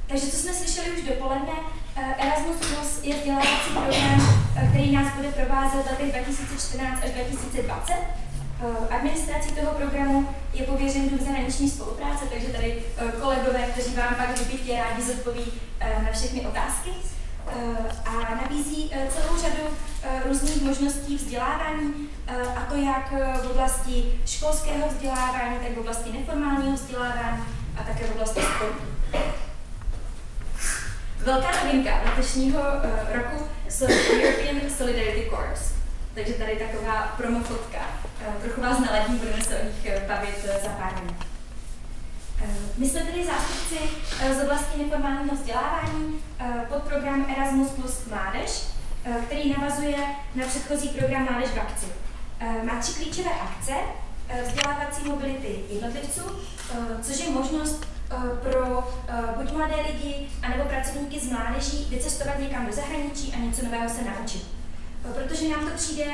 Takže co jsme slyšeli už dopoledne, Erasmus Plus je vzdělávací program, který nás bude provázet v letech 2014 až 2020. Administrací toho programu je pověřen Druh zahraniční spolupráce, takže tady kolegové, kteří vám pak vždycky rádi zodpoví na všechny otázky. A nabízí celou řadu různých možností vzdělávání, a to jak v oblasti školského vzdělávání, tak v oblasti neformálního vzdělávání a také v oblasti sportu. Velká novinka letošního roku jsou European Solidarity Corps. Takže tady taková promofotka. Trochu vás naladí, budeme se o nich bavit za pár minut. My jsme tedy zástupci z oblasti neformálního vzdělávání pod program Erasmus plus Mládež, který navazuje na předchozí program Mládež v akci. Má 3 klíčové akce: vzdělávací mobility jednotlivců, což je možnost pro buď mladé lidi, anebo pracovníky z mládeží vycestovat někam do zahraničí a něco nového se naučit. Protože nám to přijde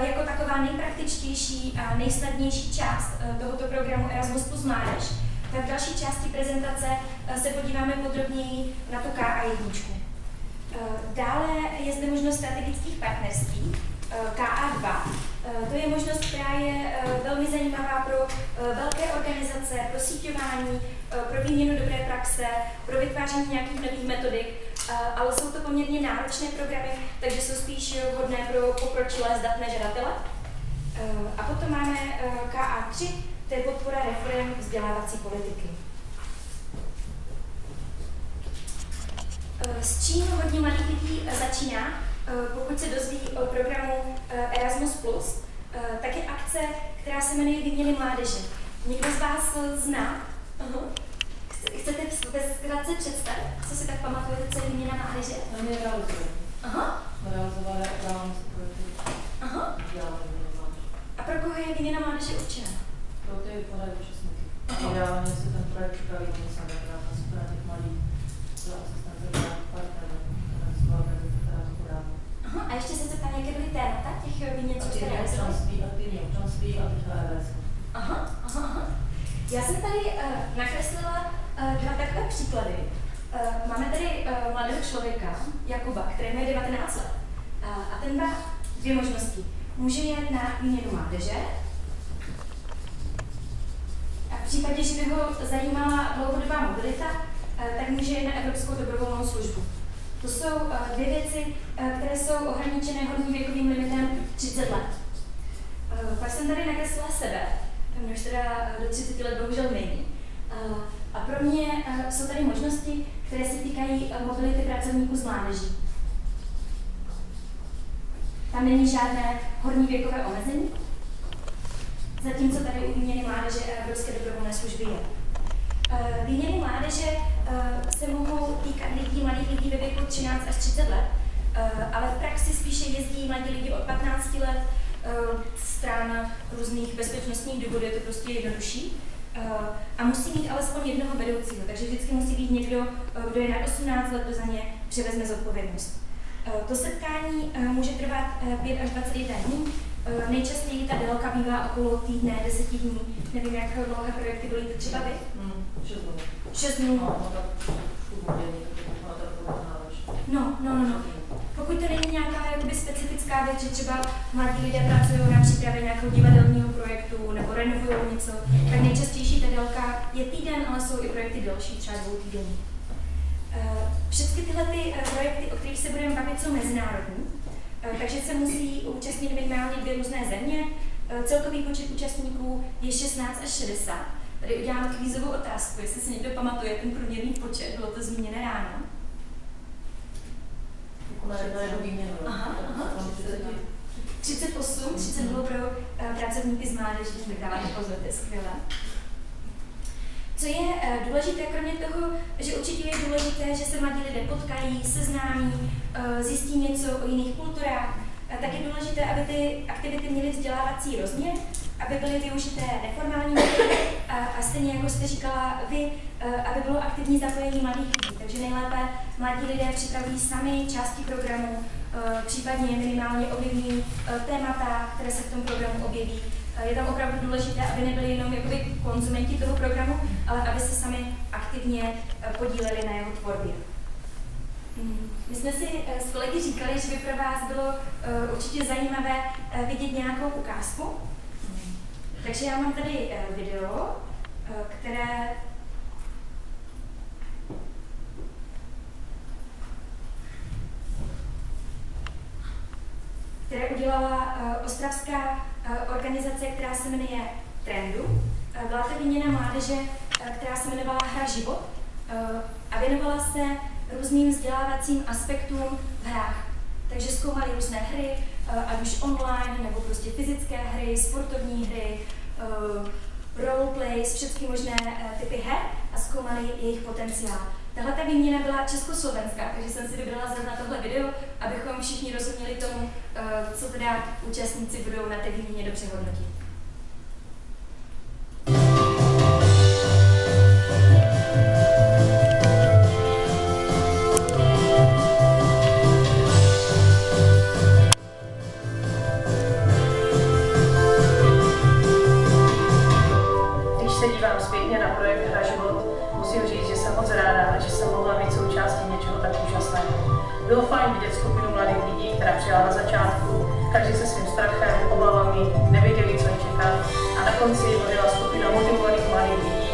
jako taková nejpraktičtější a nejsnadnější část tohoto programu Erasmus plus Mládež, tak v další části prezentace se podíváme podrobněji na tu KA1. Dále je zde možnost strategických partnerství, KA2. To je možnost, která je velmi zajímavá pro velké organizace, pro síťování, pro výměnu dobré praxe, pro vytváření nějakých nových metodik, ale jsou to poměrně náročné programy, takže jsou spíš vhodné pro pokročilé zdatné žadatele. A potom máme KA3, to je podpora reforem vzdělávací politiky. S čím hodně mladých lidí začíná, pokud se dozví o programu Erasmus+, tak je akce, která se jmenuje Výměny mládeže. Někdo z vás zná? Chcete ve zkratce představit, co si tak pamatujete, co je Výměna mládeže? Tam je realizuje. Aha. Realizované opravdu Aha. A pro koho je Výměna mládeže určena? Pro ty mladé účastníky. Ideálně se ten projekt připraví oni sami, teda na skupina těch malých asistence partnerů, která to podá. Aha, a ještě se zeptám, jaké byly témata těch výměn, co jste realizovali? Aktivní občanství a EVS. Aha. Já jsem tady nakreslila 2 takové příklady. Máme tady mladého člověka, Jakuba, který má 19 let. A ten má 2 možnosti. Může jet na výměnu mládeže, a v případě, že by ho zajímala dlouhodobá mobilita, tak může jet na Evropskou dobrovolnou službu. To jsou 2 věci, které jsou ohraničené horním věkovým limitem 30 let. Pak jsem tady nakreslila sebe, mě už teda do 30 let bohužel není. A pro mě jsou tady možnosti, které se týkají mobility pracovníků s mládeží. Tam není žádné horní věkové omezení, zatímco tady u výměny mládeže a Evropské dobrovolné služby je. Výměny mládeže se mohou týkat mladých lidí ve věku 13 až 30 let, ale v praxi spíše jezdí mladí lidi od 15 let, stran různých bezpečnostních důvodů, je to prostě jednodušší. A musí mít alespoň jednoho vedoucího, takže vždycky musí být někdo, kdo je nad 18 let, kdo za ně převezme zodpovědnost. To setkání může trvat 5 až 21 dní. Nejčastěji ta délka bývá okolo týdne, 10 dní. Nevím, jak dlouhé projekty byly to třeba vy? 6 dnů. 6 dnů. No. Pokud to není nějaká jakoby specifická věc, že třeba mladí lidé pracují na přípravě nějakého divadelního projektu nebo renovují něco, tak nejčastější ta délka je týden, ale jsou i projekty delší, třeba 2 týdny. Všechny tyhle projekty, o kterých se budeme bavit, jsou mezinárodní, takže se musí účastnit minimálně 2 různé země. Celkový počet účastníků je 16 až 60. Tady udělám kvízovou otázku, jestli si někdo pamatuje ten průměrný počet, bylo to zmíněné ráno. Aha. 30 bylo pro pracovníky z mládeží, tak dáváte pozor, to je skvělé. Co je důležité, kromě toho, že určitě je důležité, že se mladí lidé potkají, seznámí, zjistí něco o jiných kulturách, tak je důležité, aby ty aktivity měly vzdělávací rozměr, aby byly využité neformální metody a stejně jako jste říkala vy, aby bylo aktivní zapojení mladých lidí. Takže nejlépe mladí lidé připravují sami části programu, případně minimálně ovlivní témata, které se v tom programu objeví. Je tam opravdu důležité, aby nebyli jenom jakoby konzumenti toho programu, ale aby se sami aktivně podíleli na jeho tvorbě. My jsme si s kolegy říkali, že by pro vás bylo určitě zajímavé vidět nějakou ukázku. Takže já mám tady video, které udělala ostravská organizace, která se jmenuje Trendu. Byla to výměna mládeže, která se jmenovala Hra život a věnovala se různým vzdělávacím aspektům v hrách. Takže zkoumali různé hry, ať už online, nebo prostě fyzické hry, sportovní hry, roleplays, všechny možné typy her a zkoumali jejich potenciál. Tahle ta výměna byla československá, takže jsem si vybrala zrovna tohle video, abychom všichni rozuměli tomu, co teda účastníci budou na té výměně dobře hodnotit. Když se dívám zpětně na projekt Hra život, musím říct, že jsem moc ráda, že jsem mohla být součástí něčeho tak úžasného. Bylo fajn vidět skupinu mladých lidí, která přijala na začátku, každý se svým strachem, obavami, nevěděli, co je čekat, a na konci odjela skupina motivovaných mladých lidí,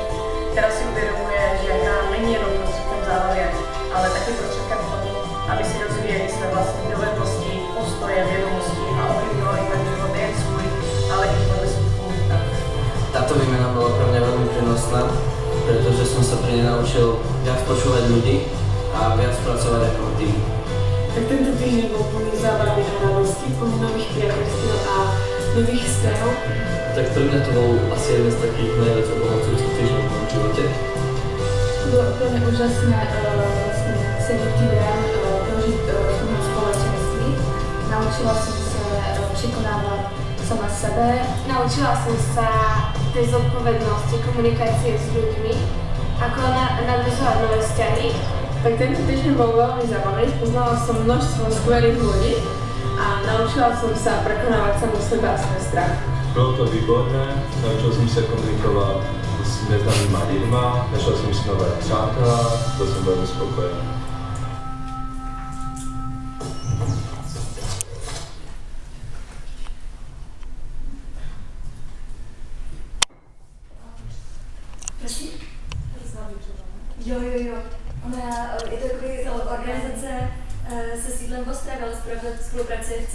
která si uvědomuje, že hra není jenom prostředkem zábavy, ale taky prostředkem tomu, aby si rozvíjeli své vlastní dovednosti, postoje, vědomosti a ovlivňovali ten život nejen svůj, ale i podle svých komunitách. Táto výmena bola pre mňa veľmi prínosná, pretože som sa pri nej naučil viac počúvať ľudí a viac pracovať ako tým. Tak tento týždeň bol plný zábavy a radosti, plný nových priateľstiev a nových vzťahov. Tak pre mňa to bol asi jeden z takých najviac obohacujúcich týždňov v mojom živote. Bylo úplne úžasné vlastně celý týden prožít v tom společenství. Naučila som sa překonávať sama sebe. Naučila som sa tej zodpovednosti, komunikácie s ľuďmi, ako nadväzovať nové vzťahy. Tak tento týždeň bol veľmi zábavný, poznala som množstvo skvelých ľudí a naučila som sa prekonávať samu sebe a svoj strach. Bylo to výborné, naučil jsem se komunikovat s neznámýma lidma, našel jsem si nové přátelé, byl jsem velmi spokojený. Prosím? Jo. Je to takový organizace se sídlem v Ostravě, ale spolupracuje v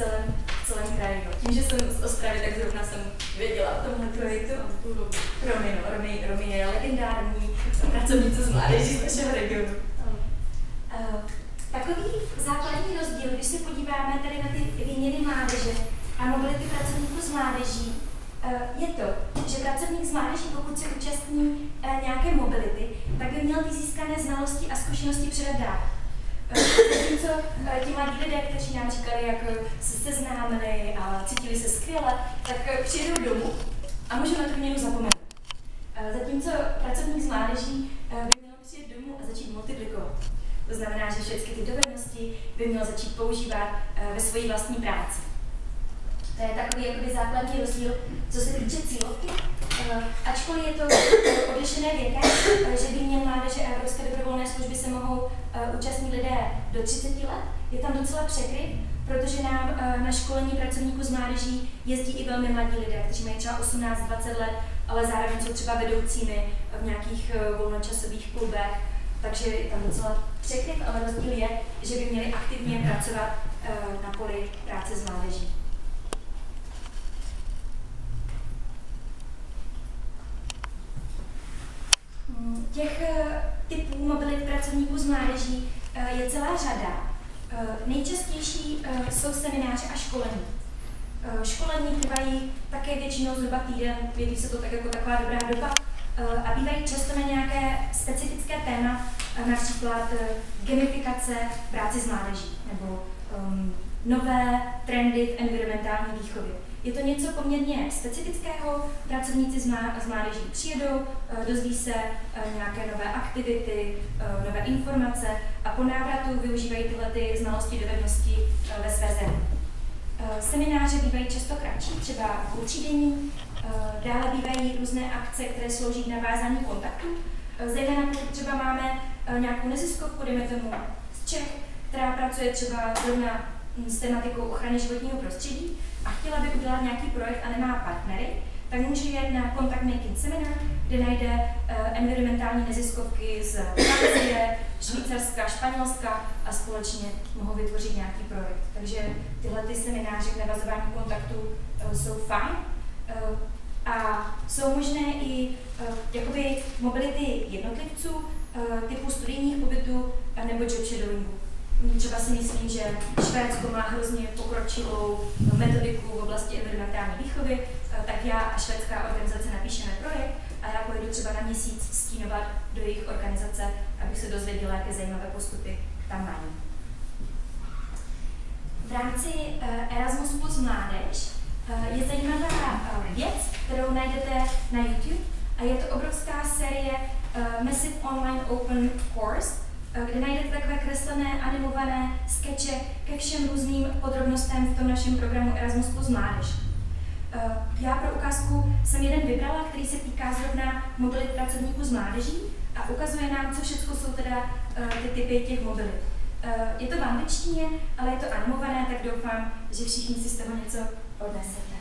celém kraji. No. Tím, že jsem z Ostravy, tak zrovna jsem věděla o tomhle projektu. Romy je legendární, pracovnice z mládeží z našeho regionu. Takový základní rozdíl, když se podíváme tady na ty výměny mládeže a mobility pracovníků z mládeží, je to, že pracovník z mládeží, pokud se účastní nějaké mobility, tak by měl ty získané znalosti a zkušenosti předat dál. Zatímco ti mladí lidé, kteří nám říkali, jak se seznámili a cítili se skvěle, tak přijedou domů a můžou na tu výměnu zapomenout. Zatímco pracovník z mládeží by měl přijet domů a začít multiplikovat. To znamená, že všechny ty dovednosti by měl začít používat ve své vlastní práci. To je takový jakoby základní rozdíl, co se týče cílovky. Ačkoliv je to odlišené věkem, že by měl mládeže a Evropské dobrovolné služby se mohou účastnit lidé do 30 let, je tam docela překryv, protože nám na školení pracovníků z mládeží jezdí i velmi mladí lidé, kteří mají třeba 18-20 let, ale zároveň jsou třeba vedoucími v nějakých volnočasových klubech, takže je tam docela překryv, ale rozdíl je, že by měli aktivně pracovat na poli práce s mládeží. Těch typů mobilit pracovníků z mládeží je celá řada. Nejčastější jsou semináře a školení. Školení trvají také většinou zhruba týden, jeví se to tak jako taková dobrá doba a bývají často na nějaké specifické téma, například gamifikace práci s mládeží nebo nové trendy v environmentální výchově. Je to něco poměrně specifického, pracovníci z mládeží přijedou, dozví se nějaké nové aktivity, nové informace a po návratu využívají tyhle ty znalosti, dovednosti ve své zemi. Semináře bývají často kratší, třeba k utřídení, dále bývají různé akce, které slouží k navázání kontaktů, zejména pokud třeba máme nějakou neziskovku, dejme tomu z Čech, která pracuje třeba zrovna s tematikou ochrany životního prostředí a chtěla by udělat nějaký projekt a nemá partnery, tak může jet na Contact Making Seminar, kde najde environmentální neziskovky z Francie, Švýcarska, Španělska a společně mohou vytvořit nějaký projekt. Takže tyhle ty semináře k navazování kontaktů jsou fajn a jsou možné i jakoby mobility jednotlivců typu studijních pobytů nebo job shadowingu. Třeba si myslím, že Švédsko má hrozně pokročilou metodiku v oblasti environmentální výchovy, tak já a švédská organizace napíšeme projekt a já pojedu třeba na měsíc stínovat do jejich organizace, abych se dozvěděla, jaké zajímavé postupy tam mají. V rámci Erasmus Plus Mládež je zajímavá věc, kterou najdete na YouTube a je to obrovská série Massive Online Open Course, kde najdete takové kreslené, animované skeče ke všem různým podrobnostem v tom našem programu Erasmus Plus Mládež. Já pro ukázku jsem jeden vybrala, který se týká zrovna mobilit pracovníků z mládeží a ukazuje nám, co všechno jsou teda ty typy těch mobilit. Je to v angličtině, ale je to animované, tak doufám, že všichni si z toho něco odnesete.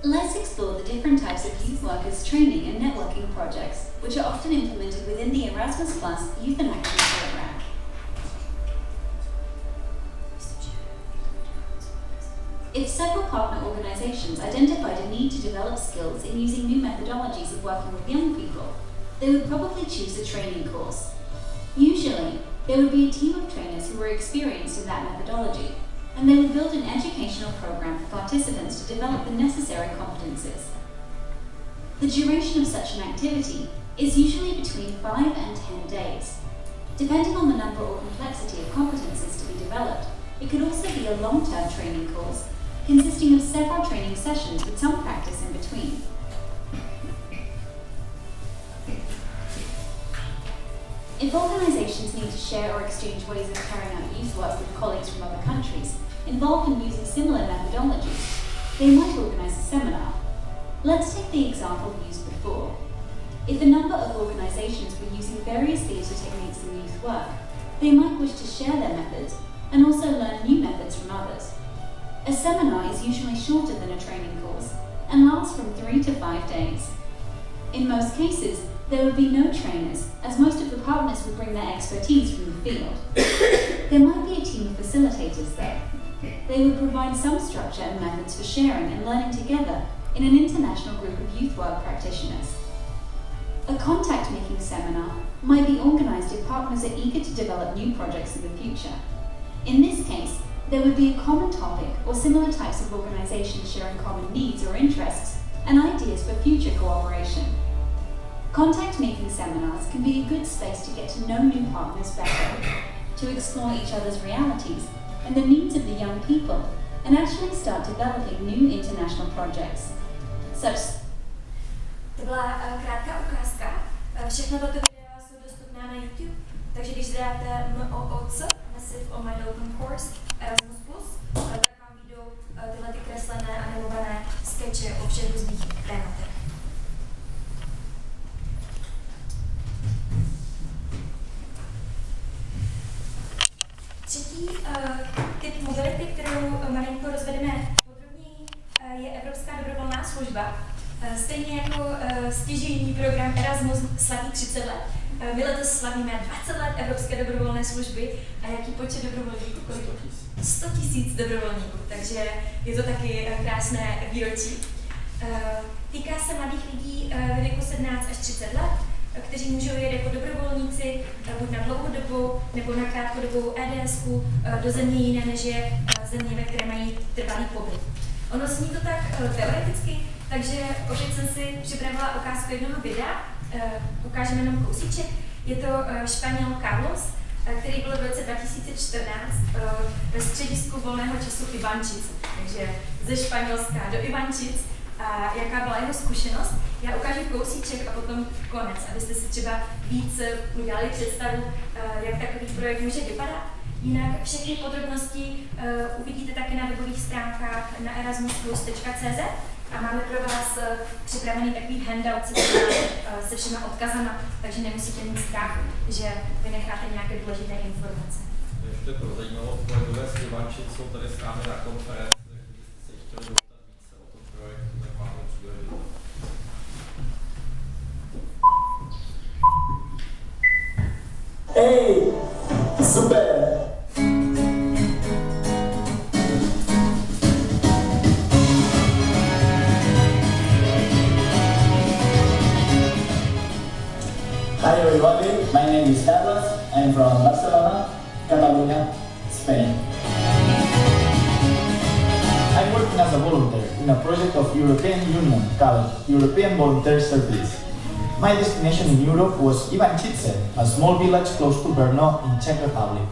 Let's explore the different types of youth workers training and networking projects, which are often implemented within the Erasmus Plus Youth in Action program. If several partner organisations identified a need to develop skills in using new methodologies of working with young people, they would probably choose a training course. Usually, there would be a team of trainers who were experienced in that methodology, and they would build an educational program for participants to develop the necessary competences. The duration of such an activity is usually between 5 and 10 days. Depending on the number or complexity of competences to be developed, it could also be a long-term training course consisting of several training sessions with some practice in between. If organisations need to share or exchange ways of carrying out youth work with colleagues from other countries involved in using similar methodologies, they might organise a seminar. Let's take the example used before. If a number of organisations were using various theatre techniques in youth work, they might wish to share their methods and also learn new methods from others. A seminar is usually shorter than a training course and lasts from 3 to 5 days. In most cases, There would be no trainers, as most of the partners would bring their expertise from the field. There might be a team of facilitators though. They would provide some structure and methods for sharing and learning together in an international group of youth work practitioners. A contact-making seminar might be organised if partners are eager to develop new projects in the future. In this case, there would be a common topic or similar types of organisations sharing common needs or interests and ideas for future cooperation. Contact-making seminars can be a good space to get to know new partners better, to explore each other's realities and the needs of the young people, and actually start developing new international projects. To byla krátká ukázka. Všechno tato videa jsou dostupná na YouTube, takže když zadáte MOOC, Massive Online Open Course, Erasmus+, tak vám vyjdou tyhle ty kreslené animované skeče o všech různých tématech. Třetí typ mobility, kterou malinko rozvedeme podrobněji, je Evropská dobrovolná služba. Stejně jako stěžejní program Erasmus slaví 30 let. My letos slavíme 20 let Evropské dobrovolné služby a jaký počet dobrovolníků? 100 000 dobrovolníků, takže je to taky krásné výročí. Týká se mladých lidí ve věku 17 až 30 let, kteří můžou jet jako dobrovolníci buď na dlouhodobou nebo na krátkodobou EDSku do země jiné, než je země, ve které mají trvalý pobyt. Ono zní to tak teoreticky, takže opět jsem si připravila ukázku jednoho videa, ukážeme jenom kousíček. Je to Španěl Carlos, který byl v roce 2014 ve středisku volného času Ivančic, takže ze Španělska do Ivančic. A jaká byla jeho zkušenost? Já ukážu kousíček a potom konec, abyste si třeba víc udělali představu, jak takový projekt může vypadat. Jinak všechny podrobnosti uvidíte také na webových stránkách na erasmusplus.cz a máme pro vás připravený takový handout se všema odkazama, takže nemusíte mít strach, že vynecháte nějaké důležité informace. Ještě pro zajímavost, kolegové z Ivančic jsou tady s námi na konferenci, kdybyste se chtěli dostat více o tom projektu, tak máme příležitost. Hey, super! Hi everybody, my name is Carlos. I'm from Barcelona, Catalonia, Spain. I'm working as a volunteer in a project of European Union called European Volunteer Service. My destination in Europe was Ivančice, a small village close to Brno in Czech Republic.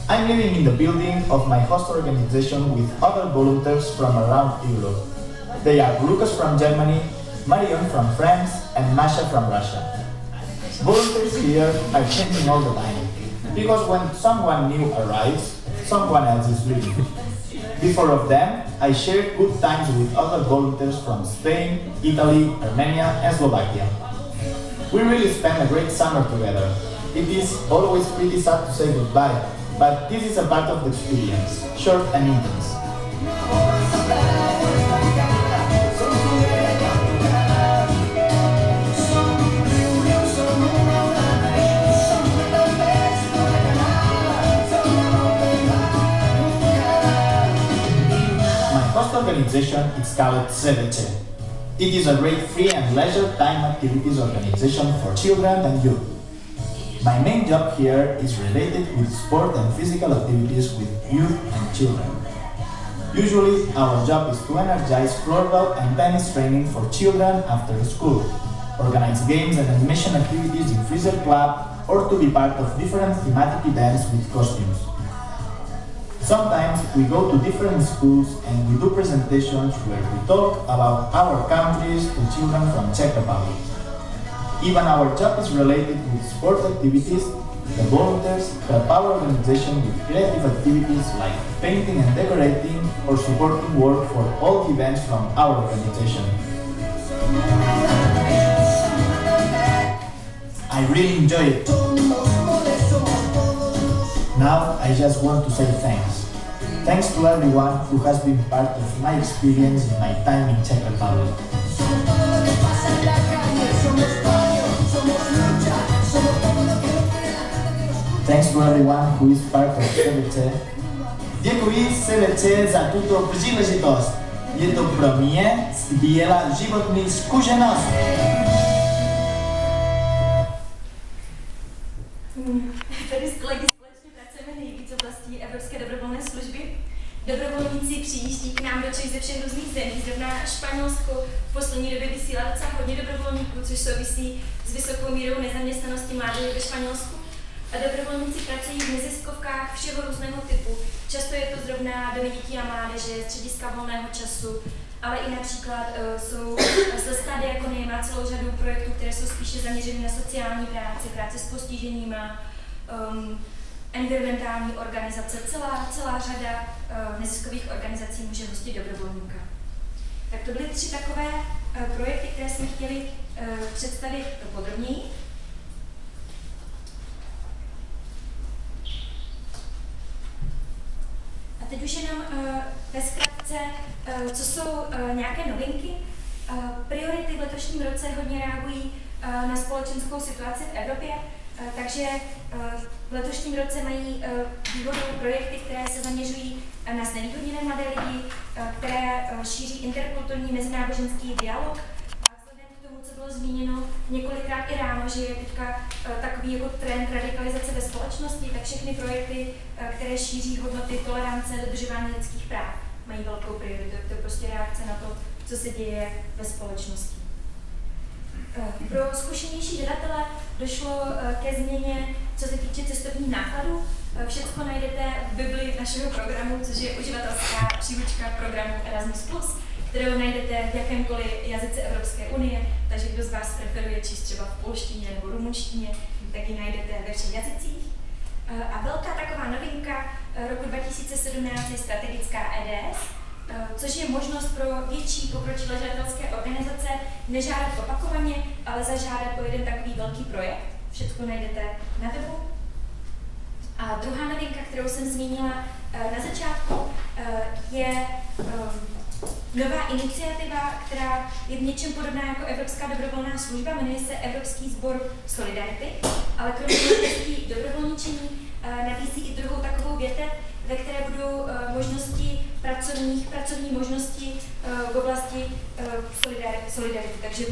I'm living in the building of my host organization with other volunteers from around Europe. They are Lucas from Germany, Marion from France, and Masha from Russia. Volunteers here are changing all the time, because when someone new arrives, someone else is leaving. Before of them, I shared good times with other volunteers from Spain, Italy, Armenia, and Slovakia. We really spent a great summer together. It is always pretty sad to say goodbye, but this is a part of the experience, short and intense. Organization is called CDC. It is a great free and leisure time activities organization for children and youth. My main job here is related with sport and physical activities with youth and children. Usually our job is to energize floorball and tennis training for children after school, organize games and animation activities in Freezer Club, or to be part of different thematic events with costumes. Sometimes we go to different schools and we do presentations where we talk about our countries to children from Czech Republic. Even our job is related with sport activities. The volunteers help our organization with creative activities like painting and decorating or supporting work for all events from our organization. I really enjoy it. Now I just want to say thanks. Thanks to everyone who has been part of my experience in my time in Czech Republic. Thanks to everyone who is part of CVC. Děkuji CVC za tuto příležitost. Je to pro mě skvělá životní zkušenost. Tady s kolegy společně pracujeme nejvíc v oblasti Evropské dobrovolné služby. Dobrovolníci přijíždí k nám do Čech ze všech různých zemí. Zrovna Španělsko v poslední době vysílá docela hodně dobrovolníků, což souvisí s vysokou mírou nezaměstnanosti mládeže ve Španělsku. A dobrovolníci pracují v neziskovkách všeho různého typu. Často je to zrovna domy dětí a mládeže, střediska volného času, ale i například jsou Slezská diakonie má celou řadu projektů, které jsou spíše zaměřeny na sociální práci s postiženíma, environmentální organizace, celá řada neziskových organizací může hostit dobrovolníka. Tak to byly 3 takové projekty, které jsme chtěli představit podrobněji. A teď už jenom ve zkratce, co jsou nějaké novinky. Priority v letošním roce hodně reagují na společenskou situaci v Evropě, takže v letošním roce mají výhodu projekty, které se zaměřují na znevýhodněné mladé lidi, které šíří interkulturní mezináboženský dialog. A vzhledem k tomu, co bylo zmíněno několikrát i ráno, že je teďka takový jako trend radikalizace ve společnosti, tak všechny projekty, které šíří hodnoty tolerance, dodržování lidských práv, mají velkou prioritu. To je prostě reakce na to, co se děje ve společnosti. Pro zkušenější žadatele došlo ke změně, co se týče cestovních nákladů. Všechno najdete v Bibli našeho programu, což je uživatelská příručka programu Erasmus+, kterou najdete v jakémkoliv jazyce Evropské unie, takže kdo z vás preferuje číst třeba v polštině nebo rumunštině, tak ji najdete ve všech jazycích. A velká taková novinka roku 2017 je strategická EDS, což je možnost pro větší pokročilé žadatelské organizace nežádat opakovaně, ale zažádat o jeden takový velký projekt. Všechno najdete na webu. A druhá novinka, kterou jsem zmínila na začátku, je nová iniciativa, která je v něčem podobná jako Evropská dobrovolná služba, jmenuje se Evropský sbor Solidarity, ale kromě dobrovolničení nabízí i druhou takovou větev, ve které budou pracovní možnosti v oblasti solidarity, takže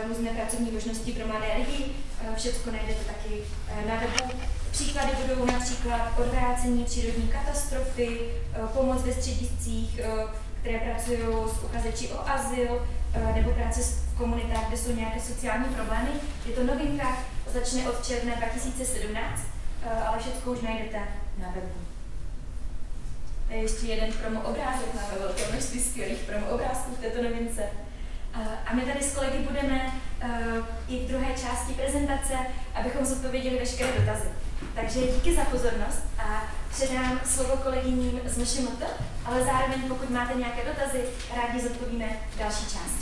různé pracovní možnosti pro mladé lidi. Všechno najdete taky na webu. Příklady budou například odvrácení přírodní katastrofy, pomoc ve střediscích, které pracují s uchazeči o azyl, nebo práce v komunitách, kde jsou nějaké sociální problémy. Je to novinka, začne od června 2017, ale všechno už najdete na webu. To je ještě jeden promo obrázek, máme velké množství skvělých promo obrázků v této novince. A my tady s kolegy budeme i v druhé části prezentace, abychom zodpověděli veškeré dotazy. Takže díky za pozornost a předám slovo kolegyním z MŠMT, ale zároveň pokud máte nějaké dotazy, rádi zodpovíme v další části.